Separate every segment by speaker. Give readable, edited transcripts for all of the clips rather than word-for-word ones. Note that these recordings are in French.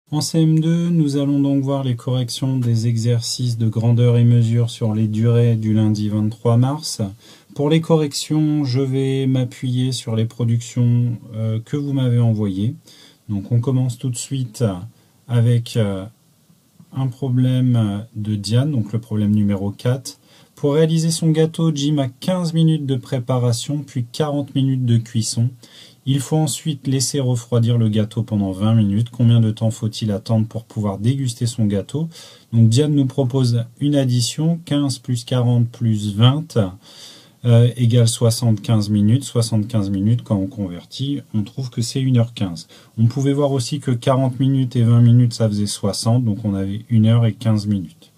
Speaker 1: En CM2, nous allons donc voir les corrections des exercices de grandeur et mesure sur les durées du lundi 23 mars. Pour les corrections, je vais m'appuyer sur les productions que vous m'avez envoyées. Donc on commence tout de suite avec un problème de Diane, donc le problème numéro 4. Pour réaliser son gâteau, Jim a 15 minutes de préparation puis 40 minutes de cuisson. Il faut ensuite laisser refroidir le gâteau pendant 20 minutes. Combien de temps faut-il attendre pour pouvoir déguster son gâteau? Donc Diane nous propose une addition, 15 plus 40 plus 20 égale 75 minutes. 75 minutes, quand on convertit, on trouve que c'est 1h15. On pouvait voir aussi que 40 minutes et 20 minutes, ça faisait 60, donc on avait 1h et 15 minutes.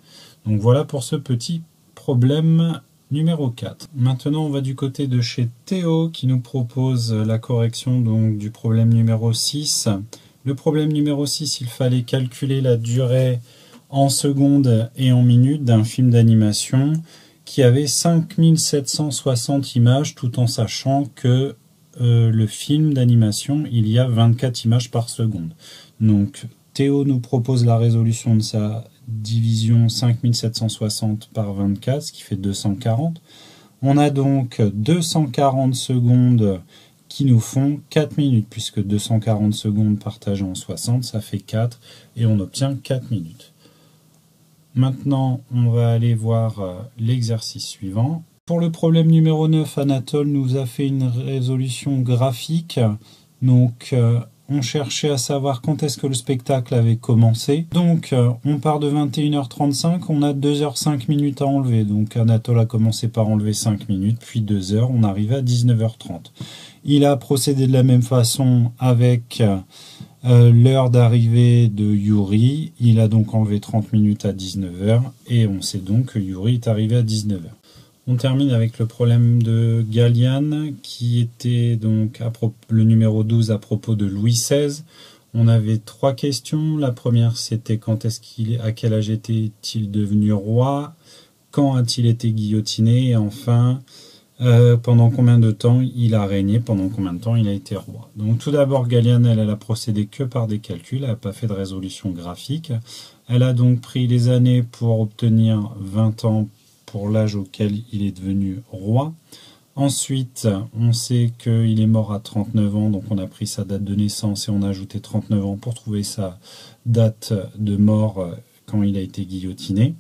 Speaker 1: Donc voilà pour ce petit problème numéro 4. Maintenant, on va du côté de chez Théo qui nous propose la correction donc, du problème numéro 6. Le problème numéro 6, il fallait calculer la durée en secondes et en minutes d'un film d'animation qui avait 5760 images, tout en sachant que le film d'animation, il y a 24 images par seconde. Donc, Théo nous propose la résolution de sa division 5760 par 24, ce qui fait 240. On a donc 240 secondes qui nous font 4 minutes, puisque 240 secondes partagées en 60, ça fait 4, et on obtient 4 minutes. Maintenant, on va aller voir l'exercice suivant. Pour le problème numéro 9, Anatole nous a fait une résolution graphique. Donc, on cherchait à savoir quand est-ce que le spectacle avait commencé. Donc, on part de 21h35, on a 2h05 minutes à enlever. Donc, Anatole a commencé par enlever 5 minutes, puis 2 heures, on arrive à 19h30. Il a procédé de la même façon avec l'heure d'arrivée de Yuri. Il a donc enlevé 30 minutes à 19h, et on sait donc que Yuri est arrivé à 19h. On termine avec le problème de Galiane, qui était donc le numéro 12 à propos de Louis XVI. On avait 3 questions. La première, c'était à quel âge était-il devenu roi? Quand a-t-il été guillotiné? Et enfin, pendant combien de temps il a régné? Pendant combien de temps il a été roi? Donc tout d'abord, Galiane, elle a procédé que par des calculs. Elle n'a pas fait de résolution graphique. Elle a donc pris les années pour obtenir 20 ans pour l'âge auquel il est devenu roi. Ensuite, on sait qu'il est mort à 39 ans, donc on a pris sa date de naissance et on a ajouté 39 ans pour trouver sa date de mort quand il a été guillotiné.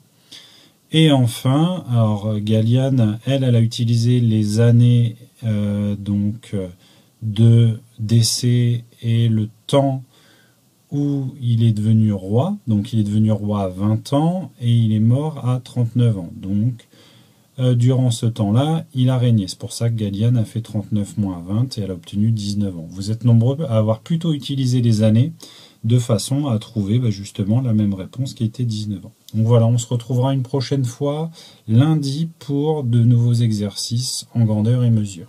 Speaker 1: Et enfin, alors Galiane, elle a utilisé les années de décès et le temps où il est devenu roi. Donc il est devenu roi à 20 ans et il est mort à 39 ans. Donc durant ce temps-là, il a régné. C'est pour ça que Galiane a fait 39 moins 20 et elle a obtenu 19 ans. Vous êtes nombreux à avoir plutôt utilisé les années de façon à trouver justement la même réponse qui était 19 ans. Donc voilà, on se retrouvera une prochaine fois lundi pour de nouveaux exercices en grandeur et mesure.